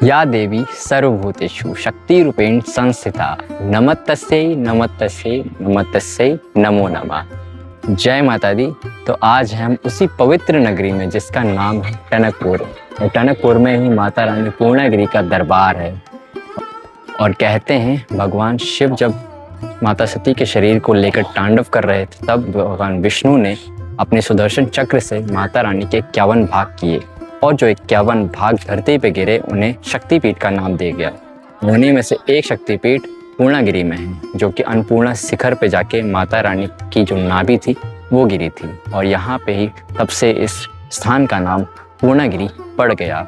या देवी सर्वभूतेषु शक्तिरूपेण संस्थिता नमस्तस्यै नमस्तस्यै नमस्तस्यै नमो नमः। जय माता दी। तो आज हम उसी पवित्र नगरी में जिसका नाम है टनकपुर। और टनकपुर में ही माता रानी पूर्णागिरि का दरबार है। और कहते हैं भगवान शिव जब माता सती के शरीर को लेकर तांडव कर रहे थे तब भगवान विष्णु ने अपने सुदर्शन चक्र से माता रानी के 51 भाग किए और जो 51 भाग धरती पे गिरे उन्हें शक्तिपीठ का नाम दिया गया। उन्हीं में से एक शक्तिपीठ पूर्णागिरि में है, जो कि अन्नपूर्णा शिखर पे जाके माता रानी की जो नाभि थी वो गिरी थी और यहाँ पे ही तब से इस स्थान का नाम पूर्णागिरि पड़ गया।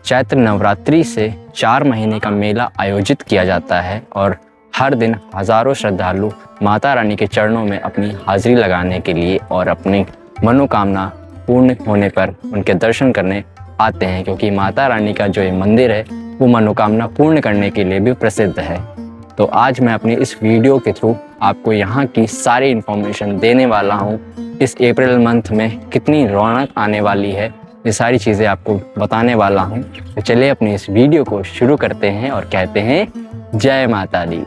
चैत्र नवरात्रि से 4 महीने का मेला आयोजित किया जाता है और हर दिन हजारों श्रद्धालु माता रानी के चरणों में अपनी हाजिरी लगाने के लिए और अपनी मनोकामना पूर्ण होने पर उनके दर्शन करने आते हैं, क्योंकि माता रानी का जो ये मंदिर है वो मनोकामना पूर्ण करने के लिए भी प्रसिद्ध है। तो आज मैं अपनी इस वीडियो के थ्रू आपको यहाँ की सारी इन्फॉर्मेशन देने वाला हूँ। इस अप्रैल मंथ में कितनी रौनक आने वाली है ये सारी चीज़ें आपको बताने वाला हूँ। तो चलिए अपनी इस वीडियो को शुरू करते हैं और कहते हैं जय माता दी।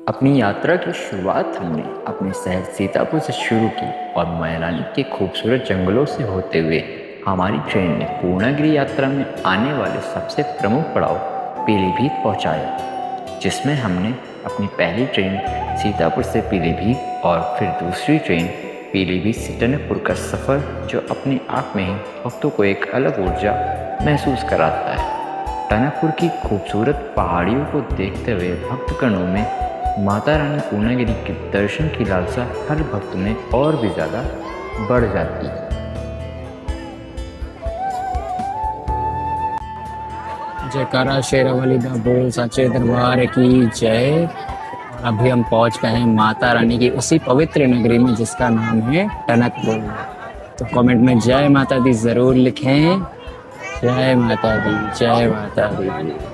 अपनी यात्रा की शुरुआत हमने अपने शहर सीतापुर से शुरू की और मैलानी के खूबसूरत जंगलों से होते हुए हमारी ट्रेन ने पूर्णागिरि यात्रा में आने वाले सबसे प्रमुख पड़ाव पीलीभीत पहुंचाया, जिसमें हमने अपनी पहली ट्रेन सीतापुर से पीलीभीत और फिर दूसरी ट्रेन पीलीभीत से टनकपुर का सफ़र, जो अपने आप में ही भक्तों को एक अलग ऊर्जा महसूस कराता है। टनकपुर की खूबसूरत पहाड़ियों को देखते हुए भक्तगणों में माता रानी पूर्णागिरि के दर्शन की लालसा हर भक्त में और भी ज़्यादा बढ़ जाती है। जयकारा शेरावाली दा बोल सच्चे दरबार की जय। अभी हम पहुंच गए हैं माता रानी की उसी पवित्र नगरी में जिसका नाम है टनकपुर। तो कमेंट में जय माता दी ज़रूर लिखें। जय माता दी, जय माता दी।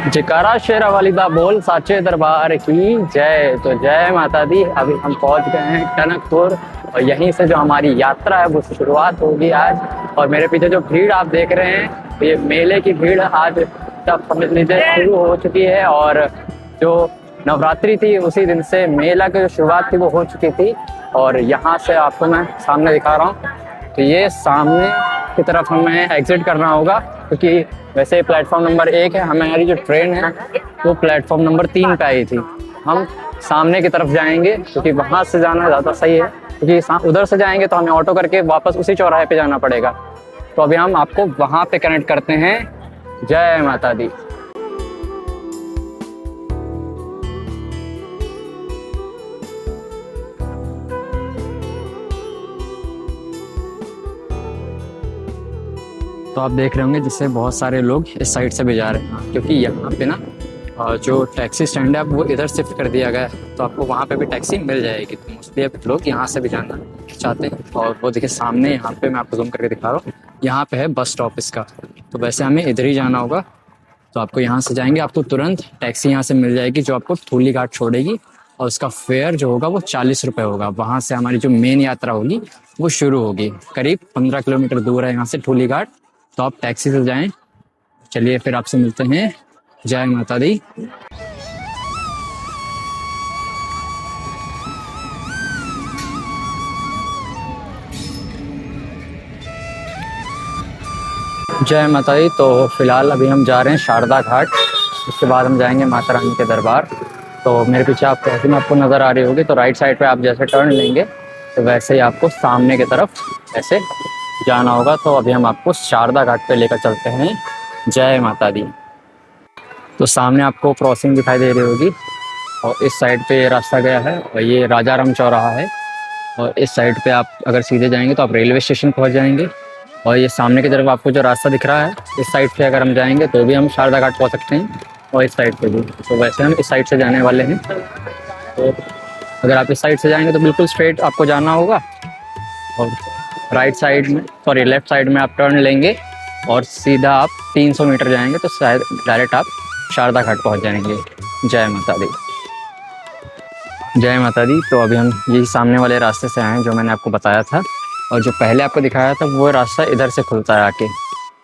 जयकारा शेरावाली दा बोल साचे दरबार की जय। तो जय माता दी। अभी हम पहुंच गए हैं टनकपुर और यहीं से जो हमारी यात्रा है वो शुरुआत होगी आज। और मेरे पीछे जो भीड़ आप देख रहे हैं तो ये मेले की भीड़ आज तब समझ लीजिए शुरू हो चुकी है। और जो नवरात्रि थी उसी दिन से मेला की जो शुरुआत थी वो हो चुकी थी। और यहाँ से आपको मैं सामने दिखा रहा हूँ, तो ये सामने की तरफ हमें एग्जिट करना होगा, क्योंकि वैसे प्लेटफॉर्म नंबर 1 है, हमारी जो ट्रेन है वो प्लेटफॉर्म नंबर 3 पे आई थी। हम सामने की तरफ जाएंगे क्योंकि वहाँ से जाना ज़्यादा सही है, क्योंकि उधर से जाएंगे तो हमें ऑटो करके वापस उसी चौराहे पे जाना पड़ेगा। तो अभी हम आपको वहाँ पे कनेक्ट करते हैं। जय माता दी। तो आप देख रहे होंगे जिससे बहुत सारे लोग इस साइड से भी जा रहे हैं, क्योंकि यहाँ पे ना जो टैक्सी स्टैंड है वो इधर शिफ्ट कर दिया गया है, तो आपको वहाँ पे भी टैक्सी मिल जाएगी। तो मोस्टली अब लोग यहाँ से भी जाना चाहते हैं। और वो देखिए सामने यहाँ पे मैं आपको जूम करके दिखा रहा हूँ, यहाँ पे है बस स्टॉप इसका। तो वैसे हमें इधर ही जाना होगा, तो आपको यहाँ से जाएंगे, आपको तुरंत टैक्सी यहाँ से मिल जाएगी जो आपको ठूली घाट छोड़ेगी और उसका फेयर जो होगा वो 40 रुपये होगा। वहाँ से हमारी जो मेन यात्रा होगी वो शुरू होगी। करीब 15 किलोमीटर दूर है यहाँ से ठूली घाट, तो आप टैक्सी से जाएं। चलिए फिर आपसे मिलते हैं। जय माता दी। जय माता दी। तो फिलहाल अभी हम जा रहे हैं शारदा घाट, उसके बाद हम जाएंगे माता रानी के दरबार। तो मेरे पीछे आप ऐसे में आपको नज़र आ रही होगी, तो राइट साइड पे आप जैसे टर्न लेंगे तो वैसे ही आपको सामने की तरफ ऐसे जाना होगा। तो अभी हम आपको शारदा घाट पे लेकर चलते हैं। जय माता दी। तो सामने आपको क्रॉसिंग दिखाई दे रही होगी और इस साइड पे ये रास्ता गया है और ये राजाराम चौराहा है। और इस साइड पे आप अगर सीधे जाएंगे तो आप रेलवे स्टेशन पहुंच जाएंगे। और ये सामने की तरफ आपको जो रास्ता दिख रहा है, इस साइड से अगर हम जाएंगे तो भी हम शारदा घाट पहुंच सकते हैं और इस साइड पे भी। तो वैसे हम इस साइड से जाने वाले हैं। तो अगर आप इस साइड से जाएंगे तो बिल्कुल स्ट्रेट आपको जाना होगा और राइट साइड में, सॉरी लेफ्ट साइड में आप टर्न लेंगे और सीधा आप 300 मीटर जाएंगे तो शायद डायरेक्ट आप शारदा घाट पहुंच जाएंगे। जय माता दी। जय माता दी। तो अभी हम यही सामने वाले रास्ते से आए हैं जो मैंने आपको बताया था, और जो पहले आपको दिखाया था वो रास्ता इधर से खुलता है आके।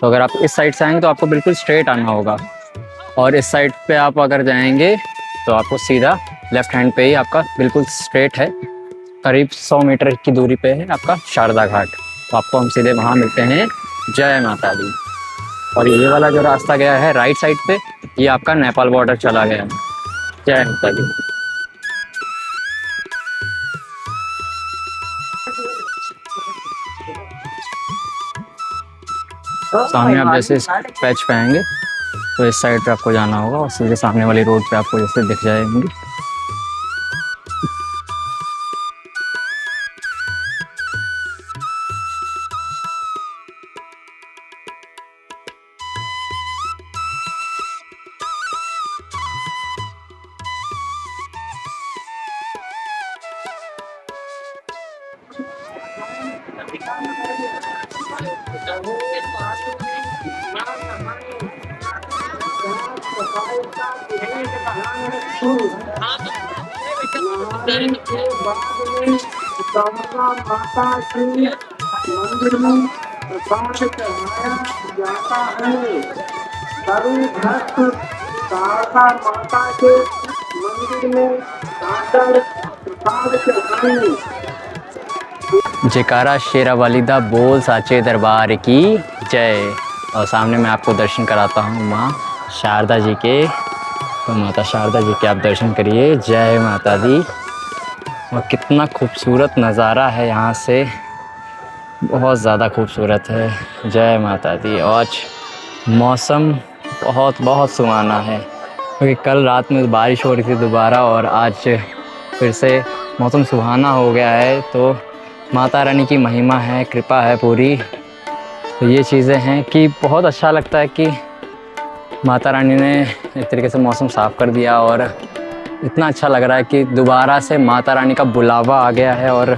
तो अगर आप इस साइड से आएंगे तो आपको बिल्कुल स्ट्रेट आना होगा और इस साइड पे आप अगर जाएंगे तो आपको सीधा लेफ्ट हैंड पे ही आपका बिल्कुल स्ट्रेट है, करीब 100 मीटर की दूरी पे है आपका शारदा घाट। तो आपको हम सीधे वहाँ मिलते हैं। जय माता दी। और ये वाला जो रास्ता गया है राइट साइड पे, ये आपका नेपाल बॉर्डर चला गया है। जय माता दी। सामने आप जैसे इस पैच पे आएंगे तो इस साइड पे आपको जाना होगा और सीधे सामने वाली रोड पे आपको जैसे दिख जाएंगे। माता के मंदिर में प्रसाद चढ़ाया जाता है। सभी भक्त शारदा माता के मंदिर में जाकर प्रसाद चढ़ाएंगे। जयकारा शेरा वालिदा बोल साचे दरबार की जय। और सामने मैं आपको दर्शन कराता हूँ माँ शारदा जी के। तो माता शारदा जी के आप दर्शन करिए। जय माता दी। और कितना खूबसूरत नज़ारा है यहाँ से, बहुत ज़्यादा खूबसूरत है। जय माता दी। और आज मौसम बहुत बहुत सुहाना है क्योंकि कल रात में बारिश हो रही थी दोबारा और आज फिर से मौसम सुहाना हो गया है। तो माता रानी की महिमा है, कृपा है पूरी। तो ये चीज़ें हैं कि बहुत अच्छा लगता है कि माता रानी ने एक तरीके से मौसम साफ़ कर दिया और इतना अच्छा लग रहा है कि दोबारा से माता रानी का बुलावा आ गया है और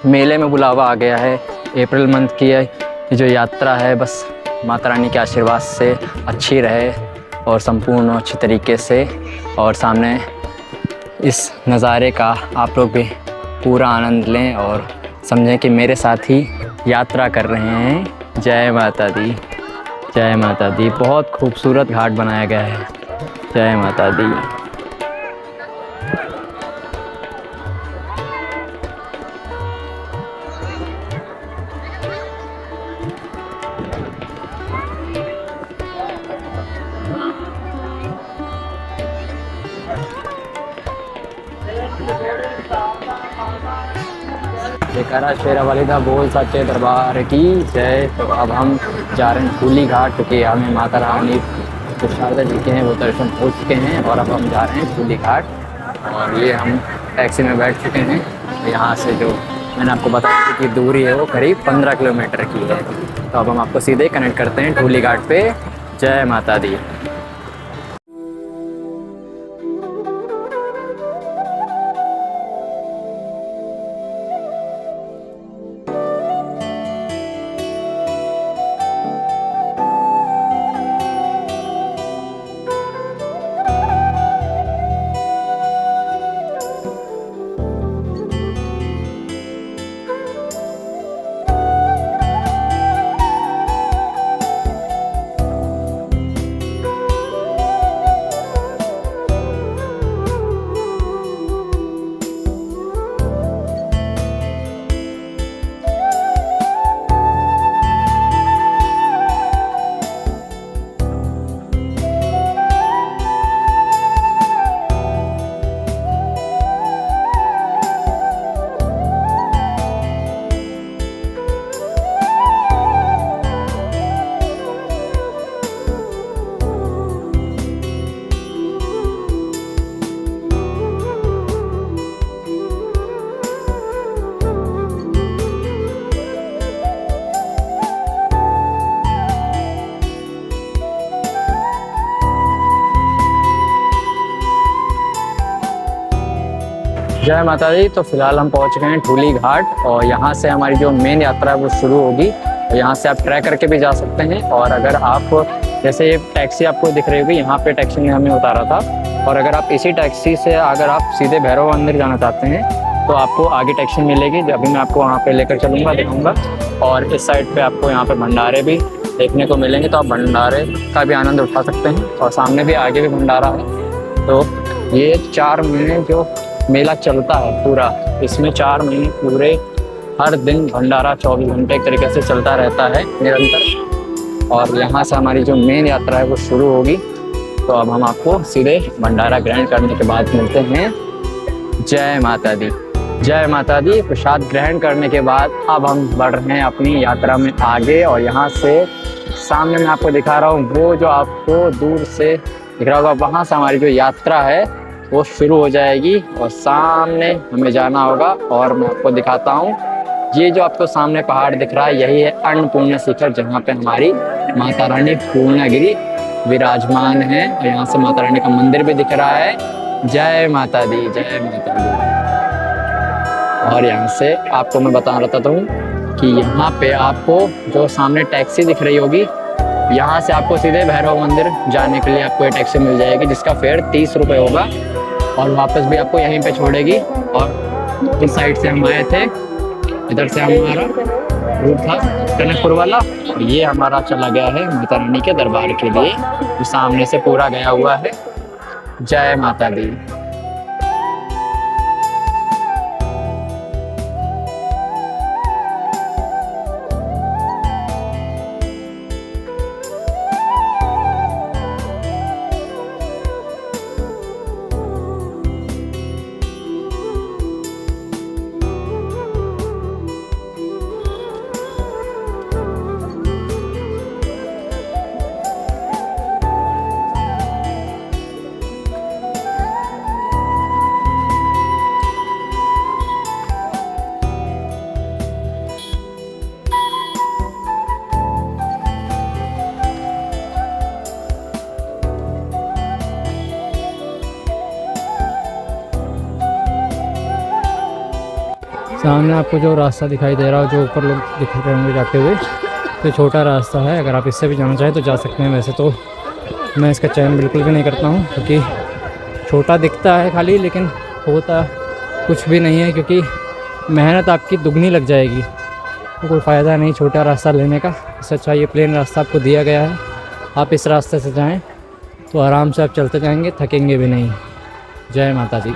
मेले में बुलावा आ गया है। अप्रैल मंथ की ये जो यात्रा है बस माता रानी के आशीर्वाद से अच्छी रहे और संपूर्ण अच्छी तरीके से। और सामने इस नज़ारे का आप लोग भी पूरा आनंद लें और समझें कि मेरे साथ ही यात्रा कर रहे हैं। जय माता दी। जय माता दी। बहुत खूबसूरत घाट बनाया गया है। जय माता दी। जयकारा शेरा वालिदा बोल सच्चे दरबार की जय। तो अब हम जा रहे हैं धूली घाट क्योंकि हमें माता रानी जो शारदा जी के हैं वो दर्शन हो चुके हैं और अब हम जा रहे हैं धूली घाट। और ये हम टैक्सी में बैठ चुके हैं। यहाँ से जो मैंने आपको बताया कि दूरी है वो करीब 15 किलोमीटर की है। तो अब हम आपको सीधे कनेक्ट करते हैं धूली घाट पे। जय माता दी। जय माता दी। तो फिलहाल हम पहुंच गए हैं ठूली घाट और यहाँ से हमारी जो मेन यात्रा है वो शुरू होगी। और यहाँ से आप ट्रैक करके भी जा सकते हैं। और अगर आप जैसे ये टैक्सी आपको दिख रही होगी, यहाँ पे टैक्सी ने हमें उतारा था। और अगर आप इसी टैक्सी से अगर आप सीधे भैरव मंदिर जाना चाहते हैं तो आपको आगे टैक्सी मिलेगी, जो अभी मैं आपको वहाँ पे लेकर चलूँगा, दिखाऊँगा। और इस साइड पे आपको यहाँ पे भंडारे भी देखने को मिलेंगे, तो आप भंडारे का भी आनंद उठा सकते हैं। और सामने भी आगे भी भंडारा है। तो ये 4 महीने जो मेला चलता है पूरा, इसमें 4 महीने पूरे हर दिन भंडारा 24 घंटे एक तरीके से चलता रहता है निरंतर। और यहाँ से हमारी जो मेन यात्रा है वो शुरू होगी। तो अब हम आपको सीधे भंडारा ग्रहण करने के बाद मिलते हैं। जय माता दी। जय माता दी। प्रसाद ग्रहण करने के बाद अब हम बढ़ रहे हैं अपनी यात्रा में आगे। और यहाँ से सामने मैं आपको दिखा रहा हूँ, वो जो आपको दूर से दिख रहा होगा, वहाँ से हमारी जो यात्रा है वो शुरू हो जाएगी। और सामने हमें जाना होगा। और मैं आपको दिखाता हूँ, ये जो आपको सामने पहाड़ दिख रहा है, यही है अन्नपूर्णा शिखर, जहाँ पे हमारी माता रानी पूर्णागिरि विराजमान है। और यहाँ से माता रानी का मंदिर भी दिख रहा है। जय माता दी, जय माता दी। और यहाँ से आपको मैं बता रहा हूँ कि यहाँ पे आपको जो सामने टैक्सी दिख रही होगी, यहाँ से आपको सीधे भैरव मंदिर जाने के लिए आपको ये टैक्सी मिल जाएगी, जिसका फेयर 30 रुपये होगा। और वापस भी आपको यहीं पे छोड़ेगी। और इस साइड से हम आए थे, इधर से हमारा रूट था टनकपुर वाला। और ये हमारा चला गया है माता रानी के दरबार के लिए, जो सामने से पूरा गया हुआ है। जय माता दी। सामने आपको जो रास्ता दिखाई दे रहा हो, जो ऊपर लोग दिख रहे होंगे जाते हुए, तो छोटा रास्ता है। अगर आप इससे भी जाना चाहें तो जा सकते हैं। वैसे तो मैं इसका चयन बिल्कुल भी नहीं करता हूँ, क्योंकि छोटा दिखता है खाली, लेकिन होता कुछ भी नहीं है, क्योंकि मेहनत आपकी दुगनी लग जाएगी। तो कोई फ़ायदा नहीं छोटा रास्ता लेने का। इससे अच्छा ये प्लेन रास्ता आपको दिया गया है, आप इस रास्ते से जाएँ तो आराम से आप चलते जाएँगे, थकेंगे भी नहीं। जय माता दी।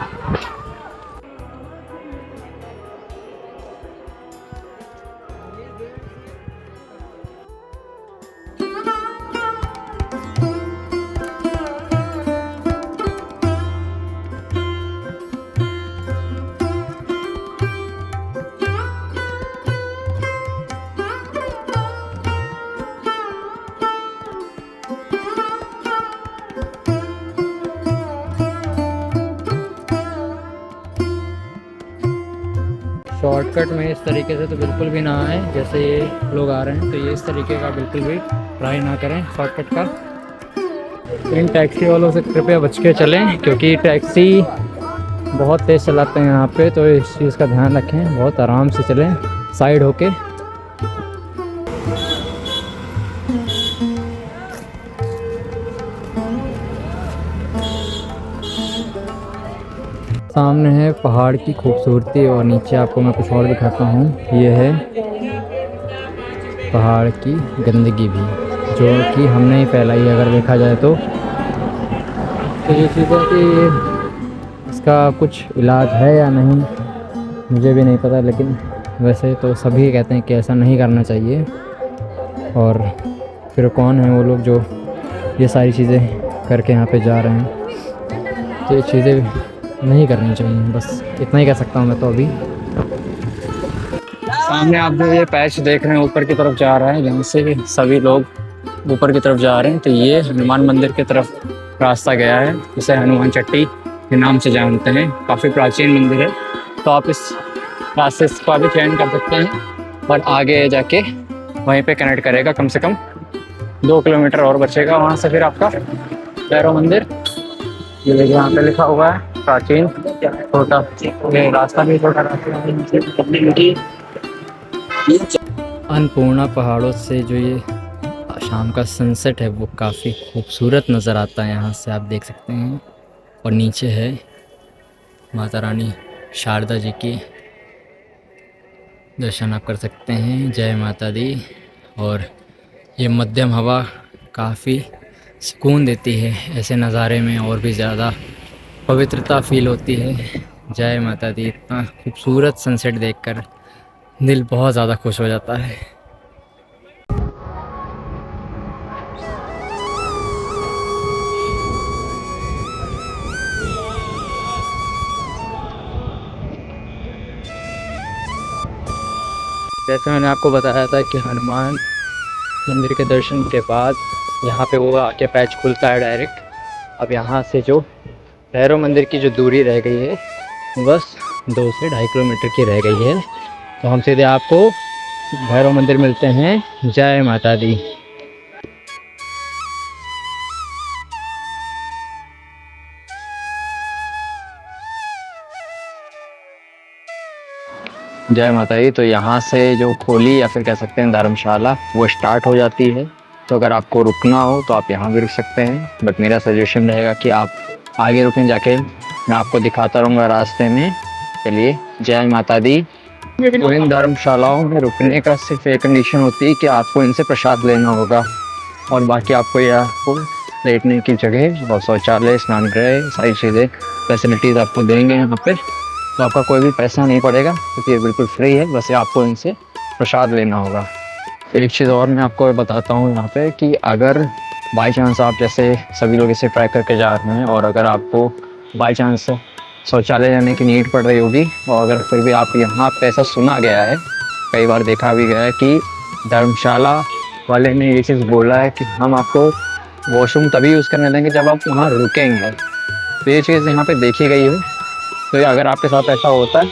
शॉर्टकट में इस तरीके से तो बिल्कुल भी ना आए, जैसे ये लोग आ रहे हैं, तो ये इस तरीके का बिल्कुल भी ट्राई ना करें शॉर्टकट का। इन टैक्सी वालों से कृपया बच के चलें, क्योंकि टैक्सी बहुत तेज़ चलाते हैं यहाँ पे, तो इस चीज़ का ध्यान रखें। बहुत आराम से चलें, साइड होके। सामने है पहाड़ की खूबसूरती और नीचे आपको मैं कुछ और दिखाता हूँ। ये है पहाड़ की गंदगी भी, जो कि हमने ही फैलाई है अगर देखा जाए तो। ये चीज़ है कि इसका कुछ इलाज है या नहीं मुझे भी नहीं पता, लेकिन वैसे तो सभी कहते हैं कि ऐसा नहीं करना चाहिए। और फिर कौन है वो लोग जो ये सारी चीज़ें करके यहाँ पे जा रहे हैं? तो ये चीज़ें नहीं करनी चाहिए, बस इतना ही कह सकता हूँ मैं तो अभी। सामने आप जो ये पैच देख रहे हैं ऊपर की तरफ जा रहा है, जहाँ से सभी लोग ऊपर की तरफ जा रहे हैं, तो ये हनुमान मंदिर की तरफ रास्ता गया है, जिसे हनुमान चट्टी के नाम से जानते हैं। काफ़ी प्राचीन मंदिर है, तो आप इस रास्ते का भी चयन कर सकते हैं और आगे जाके वहीं पे कनेक्ट करेगा। कम से कम 2 किलोमीटर और बचेगा वहाँ से फिर आपका भैरव मंदिर। ये देखिए यहाँ पे लिखा हुआ है प्राचीन छोटा, ये रास्ता भी छोटा रास्ता है। अन्नपूर्णा पहाड़ों से जो ये शाम का सनसेट है वो काफ़ी खूबसूरत नज़र आता है, यहाँ से आप देख सकते हैं। और नीचे है माता रानी शारदा जी की दर्शन आप कर सकते हैं। जय माता दी। और ये मध्यम हवा काफ़ी सुकून देती है ऐसे नज़ारे में, और भी ज़्यादा पवित्रता फील होती है। जय माता दी। इतना खूबसूरत सनसेट देखकर दिल बहुत ज़्यादा खुश हो जाता है। जैसे मैंने आपको बताया था कि हनुमान मंदिर के दर्शन के बाद यहाँ पे वो आके पैच खुलता है डायरेक्ट। अब यहाँ से जो भैरव मंदिर की जो दूरी रह गई है बस 2 से 2.5 किलोमीटर की रह गई है। तो हम सीधे आपको भैरव मंदिर मिलते हैं। जय माता दी। जय माता दी। तो यहाँ से जो खोली या फिर कह सकते हैं धर्मशाला वो स्टार्ट हो जाती है। तो अगर आपको रुकना हो तो आप यहाँ भी रुक सकते हैं, बट मेरा सजेशन रहेगा कि आप आगे रुकें जाके। मैं आपको दिखाता रहूँगा रास्ते में। चलिए। जय माता दी। तो इन धर्मशालाओं में रुकने का सिर्फ एक कंडीशन होती है कि आपको इनसे प्रसाद लेना होगा, और बाकी आपको ये आपको लेटने की जगह और शौचालय, स्नान गृह, सारी चीज़ें फैसिलिटीज़ आपको देंगे यहाँ पे। तो आपका कोई भी पैसा नहीं पड़ेगा क्योंकि ये बिल्कुल फ्री है, बस आपको इनसे प्रसाद लेना होगा। एक चीज़ और मैं आपको बताता हूँ यहाँ पे कि अगर बाई चांस आप जैसे सभी लोग इसे ट्राई करके जा रहे हैं और अगर आपको बाई चांस शौचालय जाने की नीड पड़ रही होगी, और अगर फिर भी आप यहाँ पे ऐसा सुना गया है, कई बार देखा भी गया है कि धर्मशाला वाले ने ये चीज़ बोला है कि हम आपको वॉशरूम तभी यूज़ करने देंगे जब आप वहाँ रुकेंगे। तो ये चीज़ यहाँ पे देखी गई है। तो ये अगर आपके साथ ऐसा होता है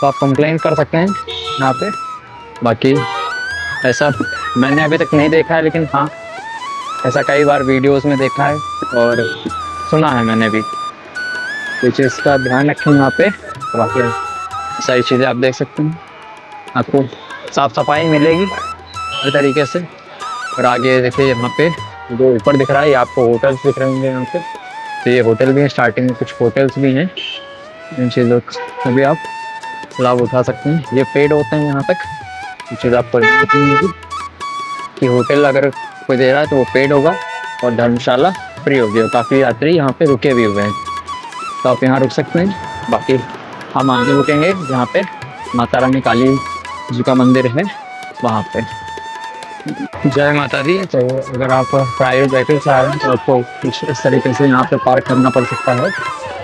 तो आप कंप्लेन कर सकते हैं यहाँ पे। बाकी ऐसा मैंने अभी तक नहीं देखा है, लेकिन हाँ ऐसा कई बार वीडियोस में देखा है और सुना है मैंने भी। तो चीज़ का ध्यान रखें यहाँ पे। बाकी सारी चीज़ें आप देख सकते हैं, आपको साफ़ सफाई मिलेगी हर तरीके से। और आगे देखिए यहाँ पे जो ऊपर दिख रहा है ये आपको होटल्स दिख रहे होंगे यहाँ पे। तो ये होटल भी है, स्टार्टिंग में कुछ होटल्स भी हैं। इन चीज़ों का भी आप लाभ उठा सकते हैं। ये पेड होते हैं यहाँ तक। ये चीज़ आपको कि होटल अगर कोई दे रहा है तो वो पेड होगा और धर्मशाला फ्री होगी। और काफ़ी यात्री यहाँ पे रुके भी हुए हैं, तो आप यहाँ रुक सकते हैं। बाकी हम आगे रुकेंगे जहाँ पे माता रानी काली जी का मंदिर है वहाँ पे। जय माता दी। तो अगर आप प्राइवेट व्हीकल से आ रहे हैं तो आपको कुछ इस तरीके से यहाँ पे पार्क करना पड़ सकता है,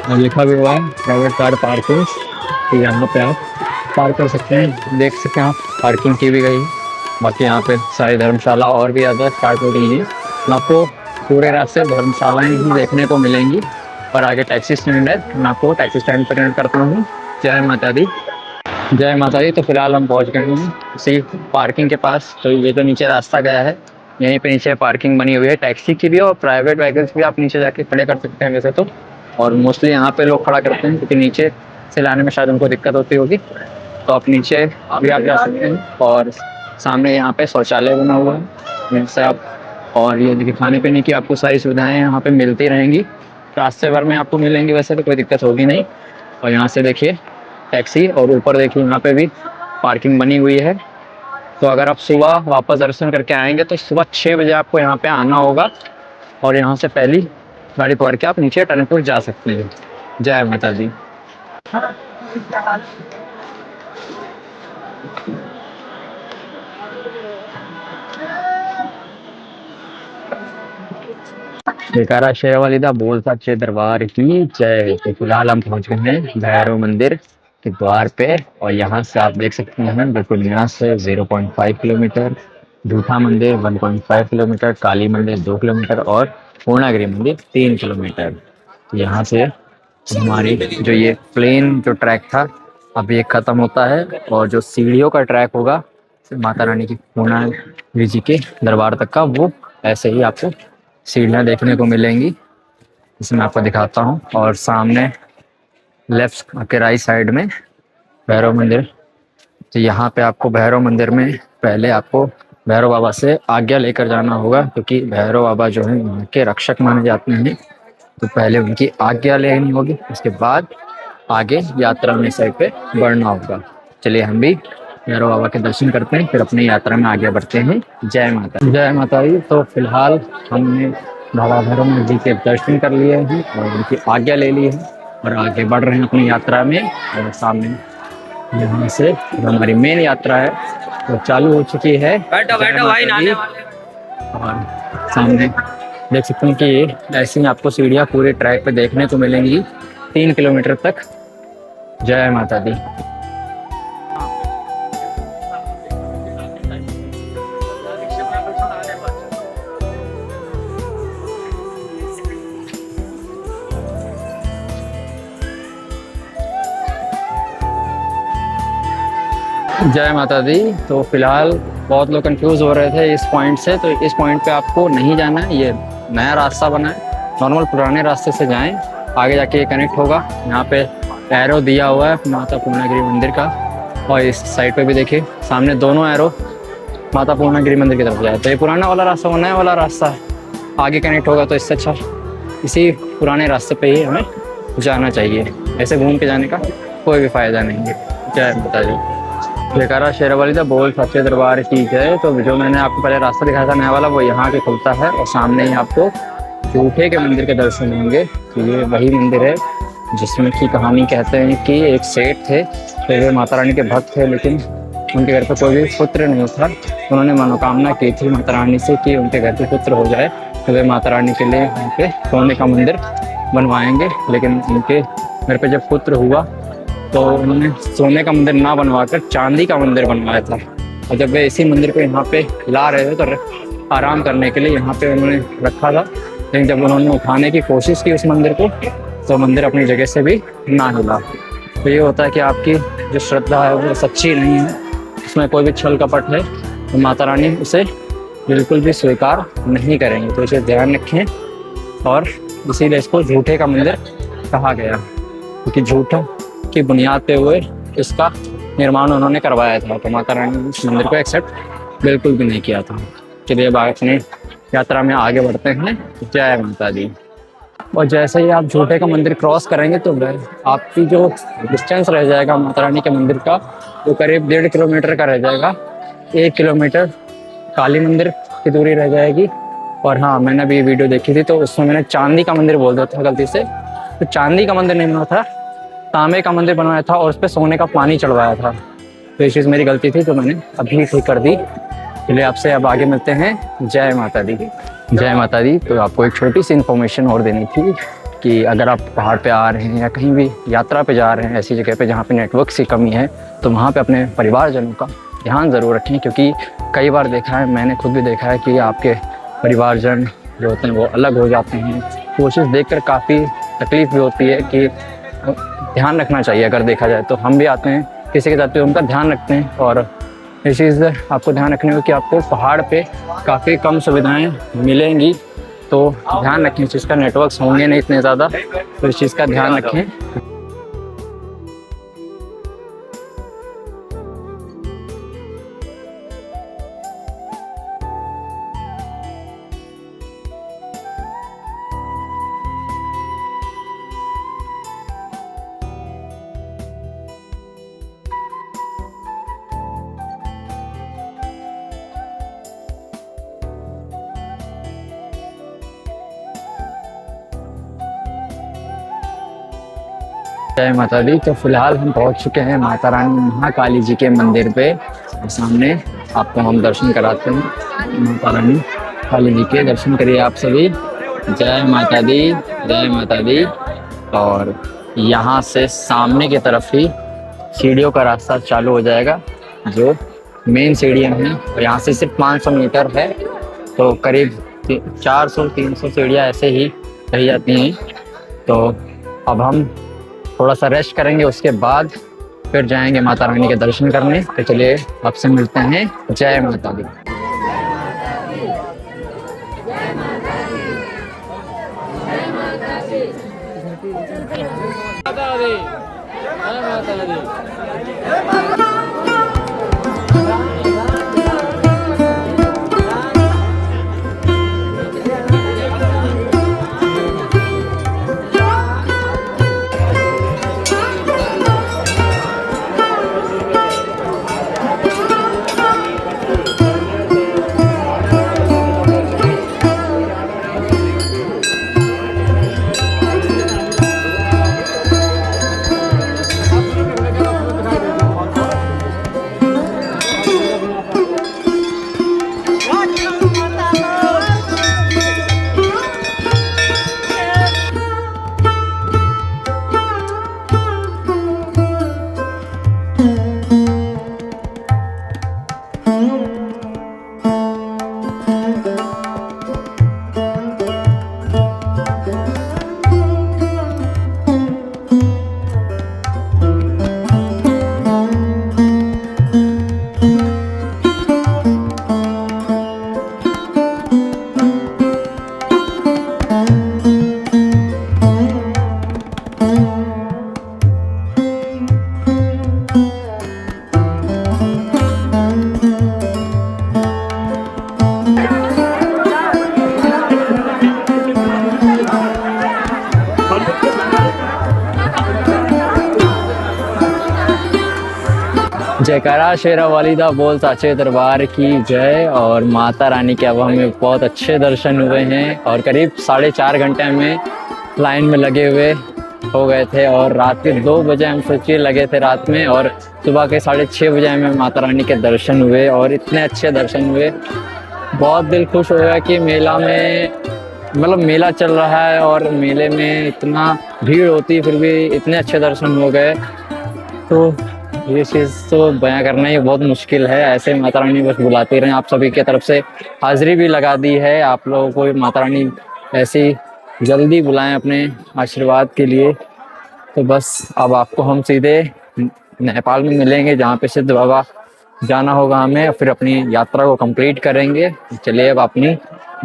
और लिखा भी हुआ है प्राइवेट कार पार्किंग। तो यहाँ पे आप पार्क कर सकते हैं, देख सकते हैं आप पार्किंग की भी गई। बाकी यहाँ पे सारी धर्मशाला और भी ज़्यादा स्टार्ट हो गई है। आपको पूरे रास्ते धर्मशालाएँ ही देखने को मिलेंगी, और आगे टैक्सी स्टैंड है। मैं आपको टैक्सी स्टैंड पर कनेक्ट करता हूँ। जय माता दी। जय माता दी। तो फिलहाल हम पहुँच गए हैं उसी पार्किंग के पास। तो ये तो नीचे रास्ता गया है, यहीं पे नीचे पार्किंग बनी हुई है टैक्सी की भी, और प्राइवेट व्हीकल्स भी आप नीचे जाके खड़े कर सकते हैं वैसे तो। और मोस्टली यहाँ पे लोग खड़ा करते हैं क्योंकि नीचे से लाने में शायद उनको दिक्कत होती होगी। तो आप नीचे अभी आप जा सकते हैं, और सामने यहाँ पे शौचालय बना हुआ है जिनसे आप, और ये देखिए खाने पीने की आपको सारी सुविधाएं यहाँ पे मिलती रहेंगी। रास्ते भर में आपको मिलेंगी, वैसे तो कोई दिक्कत होगी नहीं। और यहाँ से देखिए टैक्सी, और ऊपर देखिए यहाँ पे भी पार्किंग बनी हुई है। तो अगर आप सुबह वापस दर्शन करके आएंगे तो सुबह 6 बजे आपको यहाँ पे आना होगा, और यहाँ से पहली गाड़ी पकड़ के आप नीचे टनकपुर जा सकते हैं। जय माता दी। जयकारा शेरवाली दा बोल सच्चे दरबार की जय। तो फिलहाल हम पहुंच गए हैं भैरव मंदिर के द्वार पे, और यहाँ से आप देख सकते हैं बिल्कुल यहाँ से 0.5 किलोमीटर, जूठा मंदिर 1.5 किलोमीटर, काली मंदिर 2 किलोमीटर, और पूर्णागिरि मंदिर 3 किलोमीटर। तो यहाँ से हमारी जो ये प्लेन जो ट्रैक था अब ये खत्म होता है, और जो सीढ़ियों का ट्रैक होगा माता रानी की पूर्णागिरि जी के दरबार तक का, वो ऐसे ही आपको सीढ़ियाँ देखने को मिलेंगी। इसमें आपको दिखाता हूँ। और सामने लेफ्ट के राइट साइड में भैरव मंदिर। तो यहाँ पे आपको भैरव मंदिर में पहले आपको भैरव बाबा से आज्ञा लेकर जाना होगा, क्योंकि भैरव बाबा जो है यहाँ के रक्षक माने जाते हैं। तो पहले उनकी आज्ञा लेनी होगी, उसके बाद आगे यात्रा में साइड पे बढ़ना होगा। चलिए हम भी भैरव बाबा के दर्शन करते हैं, फिर अपनी यात्रा में आगे बढ़ते हैं। जय माता दी। तो फिलहाल हमने बाबा भैरव जी के दर्शन कर लिए हैं और उनकी आज्ञा ले ली है और आगे बढ़ रहे हैं अपनी यात्रा में। और सामने यहाँ से हमारी मेन यात्रा है वो चालू हो चुकी है। बैठो भाई नहाने वाले। और सामने देख सकते हैं कि ऐसी आपको सीढ़ियाँ पूरे ट्रैक पे देखने को मिलेंगी 3 किलोमीटर तक। जय माता दी। जय माता दी। तो फिलहाल बहुत लोग कंफ्यूज हो रहे थे इस पॉइंट से, तो इस पॉइंट पे आपको नहीं जाना है, ये नया रास्ता बना है। नॉर्मल पुराने रास्ते से जाएं, आगे जाके ये कनेक्ट होगा। यहाँ पे एरो दिया हुआ है माता पूर्णागिरी मंदिर का, और इस साइड पे भी देखिए सामने दोनों एरो माता पूर्णागिरी मंदिर की तरफ जाए। तो ये पुराना वाला रास्ता, वो नया वाला रास्ता है, आगे कनेक्ट होगा। तो इससे अच्छा इसी पुराने रास्ते पे ही हमें जाना चाहिए, ऐसे घूम के जाने का कोई भी फायदा नहीं है। जय माता दी। जयकारा शेरावाली दा बोल सच्चे दरबार की जय। तो जो मैंने आपको पहले रास्ता दिखाया था नया वाला, वो यहाँ के खुलता है और सामने ही आपको झूठे के मंदिर के दर्शन होंगे। तो ये वही मंदिर है जिसमें की कहानी कहते हैं कि एक सेठ थे, तो वे माता रानी के भक्त थे, लेकिन उनके घर पर कोई भी पुत्र नहीं था। उन्होंने मनोकामना की थी माता रानी से कि उनके घर पे पुत्र हो जाए, तो वे माता रानी के लिए वहाँ पे सोने का मंदिर बनवाएंगे। लेकिन उनके घर पे जब पुत्र हुआ तो उन्होंने सोने का मंदिर ना बनवाकर चांदी का मंदिर बनवाया था। और जब वे इसी मंदिर को यहाँ पे ला रहे थे तो आराम करने के लिए यहाँ पे उन्होंने रखा था, लेकिन जब उन्होंने उठाने की कोशिश की उस मंदिर को, तो मंदिर अपनी जगह से भी ना हिला। तो ये होता है कि आपकी जो श्रद्धा है वो सच्ची नहीं है, उसमें कोई भी छल कपट है, तो माता रानी उसे बिल्कुल भी स्वीकार नहीं करेंगे। तो इसे ध्यान रखें, और इसीलिए इसको झूठे का मंदिर कहा गया, क्योंकि झूठा की बुनियाद पे हुए इसका निर्माण उन्होंने करवाया था। तो माता रानी ने इस मंदिर को एक्सेप्ट बिल्कुल भी नहीं किया था। चलिए अब अपनी यात्रा में आगे बढ़ते हैं। जय माता दी। और जैसे ही आप झूठे का मंदिर क्रॉस करेंगे तो आपकी जो डिस्टेंस रह जाएगा माता रानी के मंदिर का, वो करीब 1.5 किलोमीटर का रह जाएगा। 1 किलोमीटर काली मंदिर की दूरी रह जाएगी। और हाँ, मैंने अभी वीडियो देखी थी तो उसमें मैंने चांदी का मंदिर बोल दिया था गलती से। तो चांदी का मंदिर नहीं बना था, तांबे का मंदिर बनवाया था और उस पर सोने का पानी चढ़वाया था। तो ये चीज़ मेरी गलती थी, तो मैंने अभी ठीक कर दी। चलिए आपसे अब आगे मिलते हैं। जय माता दी। जय माता दी। तो आपको एक छोटी सी इन्फॉर्मेशन और देनी थी कि अगर आप पहाड़ पे आ रहे हैं या कहीं भी यात्रा पे जा रहे हैं ऐसी जगह पे जहाँ पे नेटवर्क की कमी है, तो वहाँ पे अपने परिवारजनों का ध्यान ज़रूर रखें। क्योंकि कई बार देखा है, मैंने खुद भी देखा है कि आपके परिवारजन जो होते हैं वो अलग हो जाते हैं। कोशिश देखकर काफ़ी तकलीफ भी होती है कि ध्यान रखना चाहिए। अगर देखा जाए तो हम भी आते हैं किसी के साथ पे उनका ध्यान रखते हैं, और ये चीज़ आपको ध्यान रखनी होगी कि आपको पहाड़ पे काफ़ी कम सुविधाएं मिलेंगी। तो ध्यान रखें इस चीज़ का, नेटवर्क्स होंगे नहीं इतने ज़्यादा, तो इस चीज़ का ध्यान रखें। जय माता दी। तो फिलहाल हम पहुंच चुके हैं माता रानी महाकाली जी के मंदिर पे। सामने आपको हम दर्शन कराते हैं। माता रानी काली जी के दर्शन करिए आप सभी। जय माता दी। जय माता दी। और यहाँ से सामने की तरफ ही सीढ़ियों का रास्ता चालू हो जाएगा, जो मेन सीढ़ियाँ हैं। और यहाँ से सिर्फ 500 मीटर है, तो करीब 400-300 सीढ़ियाँ ऐसे ही रह जाती हैं। तो अब हम थोड़ा सा रेस्ट करेंगे, उसके बाद फिर जाएंगे माता रानी के दर्शन करने। तो चलिए आपसे मिलते हैं। जय माता दी। माता दी। जयकारा शेरा वालिदा बोल साचे दरबार की जय। और माता रानी के अब हमें बहुत अच्छे दर्शन हुए हैं और करीब 4.5 घंटे हमें लाइन में लगे हुए हो गए थे। और रात के 2 बजे हम सोचिए लगे थे रात में, और सुबह के 6:30 बजे हमें माता रानी के दर्शन हुए और इतने अच्छे दर्शन हुए। बहुत दिल खुश हो गया कि मेला में, मतलब मेला चल रहा है और मेले में इतना भीड़ होती फिर भी इतने अच्छे दर्शन हो गए। तो ये चीज़ तो बयां करना ही बहुत मुश्किल है। ऐसे माता रानी बस बुलाती रहें। आप सभी की तरफ से हाजिरी भी लगा दी है। आप लोगों को माता रानी ऐसी जल्दी बुलाएं अपने आशीर्वाद के लिए। तो बस अब आपको हम सीधे नेपाल में मिलेंगे, जहाँ पे सिद्ध बाबा जाना होगा हमें, फिर अपनी यात्रा को कंप्लीट करेंगे। चलिए अब अपनी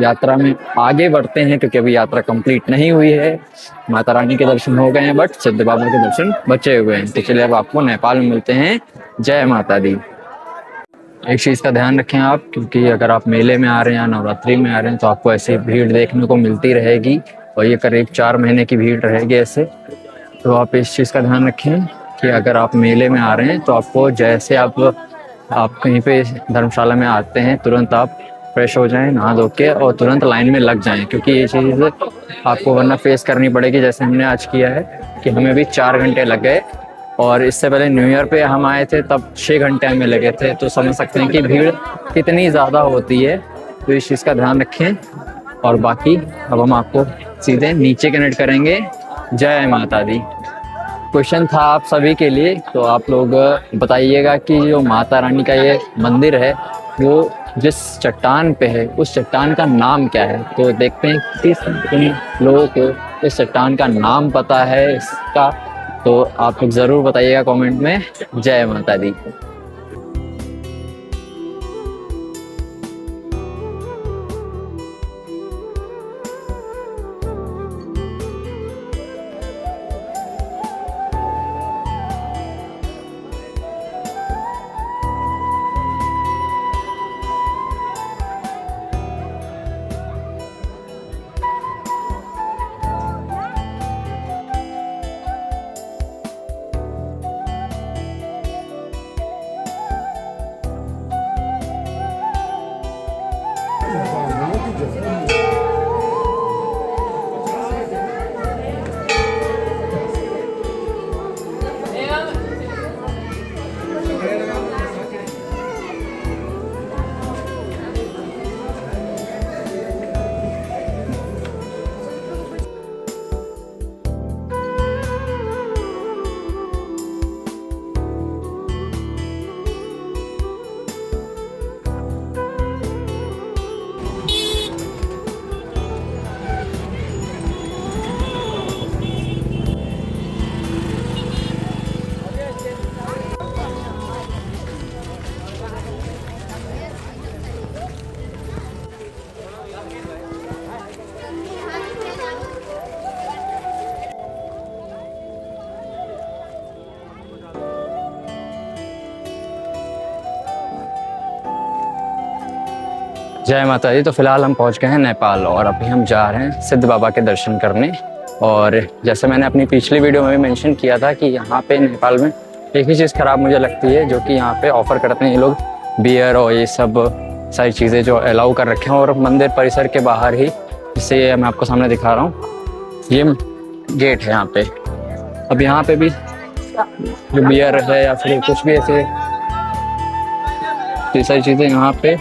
यात्रा में आगे बढ़ते हैं, क्योंकि अभी यात्रा कंप्लीट नहीं हुई है। माता रानी के दर्शन हो गए हैं बट सिद्ध बाबा के दर्शन बचे हुए हैं। तो चलिए अब आपको नेपाल में मिलते हैं। जय माता दी। एक चीज़ का ध्यान रखें आप, क्योंकि अगर आप मेले में आ रहे हैं या नवरात्रि में आ रहे हैं तो आपको ऐसी भीड़ देखने को मिलती रहेगी, और ये करीब 4 महीने की भीड़ रहेगी ऐसे। तो आप इस चीज़ का ध्यान रखें कि अगर आप मेले में आ रहे हैं तो आपको जैसे आप कहीं पे धर्मशाला में आते हैं तुरंत आप फ्रेश हो जाएं, नहा धो के, और तुरंत लाइन में लग जाएं, क्योंकि ये चीज़ आपको वरना फेस करनी पड़ेगी जैसे हमने आज किया है कि हमें भी 4 घंटे लग गए। और इससे पहले न्यू ईयर पे हम आए थे तब 6 घंटे हमें लगे थे। तो समझ सकते हैं कि भीड़ कितनी ज़्यादा होती है। तो इस चीज़ का ध्यान रखें। और बाकी अब हम आपको सीधे नीचे कनेक्ट करेंगे। जय माता दी। क्वेश्चन था आप सभी के लिए, तो आप लोग बताइएगा कि जो माता रानी का ये मंदिर है वो जिस चट्टान पे है उस चट्टान का नाम क्या है। तो देखते हैं किस लोगों को इस चट्टान का नाम पता है इसका, तो आप लोग ज़रूर बताइएगा कमेंट में। जय माता दी। जय माता दी। तो फिलहाल हम पहुंच गए हैं नेपाल और अभी हम जा रहे हैं सिद्ध बाबा के दर्शन करने। और जैसे मैंने अपनी पिछली वीडियो में भी मेंशन किया था कि यहाँ पे नेपाल में एक ही चीज़ ख़राब मुझे लगती है, जो कि यहाँ पे ऑफ़र करते हैं ये लोग बियर और ये सब सारी चीज़ें जो अलाउ कर रखे हैं, और मंदिर परिसर के बाहर ही। जिससे मैं आपको सामने दिखा रहा हूँ, ये गेट है यहाँ पे। अब यहाँ पे भी जो बियर है या फिर कुछ भी ऐसे ये सारी चीज़ें यहाँ पे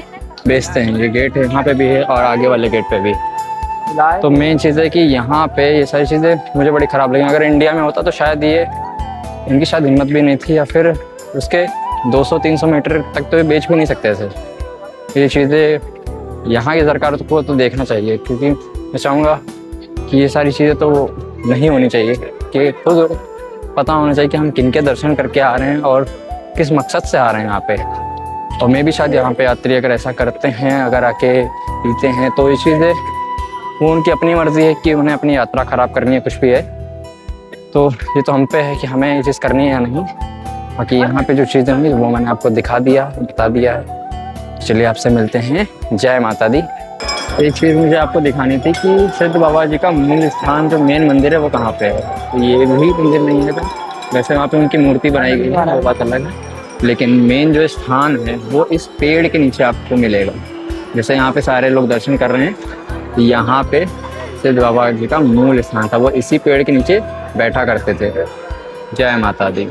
बेचते हैं। ये गेट है यहाँ पे भी है और आगे वाले गेट पे भी। तो मेन चीज़ है कि यहाँ पे ये सारी चीज़ें मुझे बड़ी ख़राब लगी। अगर इंडिया में होता तो शायद ये इनकी शायद हिम्मत भी नहीं थी, या फिर उसके 200-300 मीटर तक तो ये बेच भी नहीं सकते ऐसे। ये चीज़ें यहाँ की सरकार को तो देखना चाहिए, क्योंकि मैं चाहूँगा कि ये सारी चीज़ें तो नहीं होनी चाहिए, कि खुद पता होना चाहिए कि हम किन के दर्शन करके आ रहे हैं और किस मकसद से आ रहे हैं यहाँ पे। और मैं भी शायद यहाँ पे यात्री अगर ऐसा करते हैं, अगर आके पीते हैं, तो ये चीज़ें वो उनकी अपनी मर्ज़ी है कि उन्हें अपनी यात्रा ख़राब करनी है, कुछ भी है। तो ये तो हम पे है कि हमें ये चीज़ करनी है या नहीं। बाकी यहाँ पे जो चीज़ें हुई वो मैंने आपको दिखा दिया, बता दिया है। चलिए आपसे मिलते हैं। जय माता दी। एक चीज़ मुझे आपको दिखानी थी कि सिद्ध बाबा जी का मूल स्थान जो मेन मंदिर है वो कहाँ पे है। तो ये भी मंदिर नहीं है, तो वैसे वहाँ पे उनकी मूर्ति बनाई गई है, वो बात अलग है। लेकिन मेन जो स्थान है वो इस पेड़ के नीचे आपको मिलेगा। जैसे यहाँ पे सारे लोग दर्शन कर रहे हैं, यहाँ पे सिद्ध बाबा जी का मूल स्थान था, वो इसी पेड़ के नीचे बैठा करते थे। जय माता दी।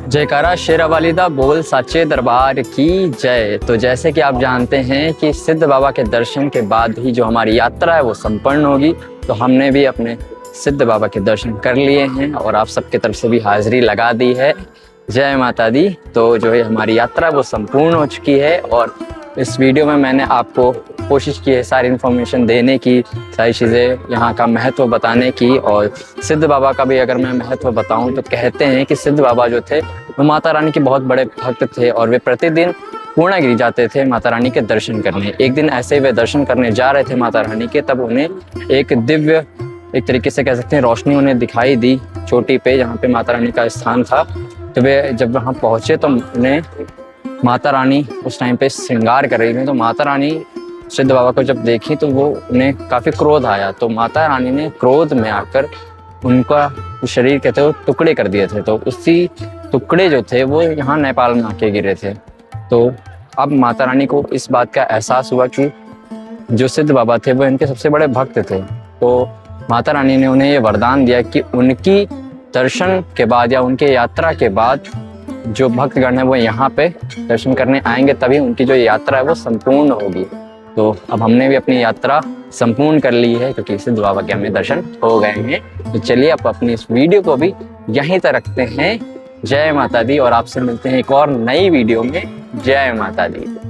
जयकारा शेरा वालिदा बोल साचे दरबार की जय। तो जैसे कि आप जानते हैं कि सिद्ध बाबा के दर्शन के बाद ही जो हमारी यात्रा है वो संपन्न होगी, तो हमने भी अपने सिद्ध बाबा के दर्शन कर लिए हैं और आप सबके तरफ से भी हाजिरी लगा दी है। जय माता दी। तो जो है हमारी यात्रा वो संपूर्ण हो चुकी है और इस वीडियो में मैंने आपको कोशिश की है सारी इन्फॉर्मेशन देने की, सारी चीज़ें यहाँ का महत्व बताने की। और सिद्ध बाबा का भी अगर मैं महत्व बताऊँ तो कहते हैं कि सिद्ध बाबा जो थे वो माता रानी के बहुत बड़े भक्त थे और वे प्रतिदिन पूर्णागिरि जाते थे माता रानी के दर्शन करने। एक दिन ऐसे वे दर्शन करने जा रहे थे माता रानी के, तब उन्हें एक दिव्य, एक तरीके से कह सकते हैं रोशनी उन्हें दिखाई दी चोटी पे जहाँ पे माता रानी का स्थान था। तो वे जब वहाँ पहुँचे तो उन्हें माता रानी उस टाइम पे श्रृंगार कर रही थी। तो माता रानी सिद्ध बाबा को जब देखी तो वो उन्हें काफ़ी क्रोध आया, तो माता रानी ने क्रोध में आकर उनका शरीर कहते वो टुकड़े कर दिए थे। तो उसी टुकड़े जो थे वो यहाँ नेपाल में आके गिरे थे। तो अब माता रानी को इस बात का एहसास हुआ कि जो सिद्ध बाबा थे वो इनके सबसे बड़े भक्त थे। तो माता रानी ने उन्हें ये वरदान दिया कि उनकी दर्शन के बाद या उनके यात्रा के बाद जो भक्तगण है वो यहाँ पे दर्शन करने आएंगे, तभी उनकी जो यात्रा है वो संपूर्ण होगी। तो अब हमने भी अपनी यात्रा संपूर्ण कर ली है क्योंकि सिद्ध बाबा के हमें दर्शन हो गए हैं। तो चलिए अब अपनी इस वीडियो को भी यहीं तक रखते हैं। जय माता दी और आपसे मिलते हैं एक और नई वीडियो में। जय माता दी।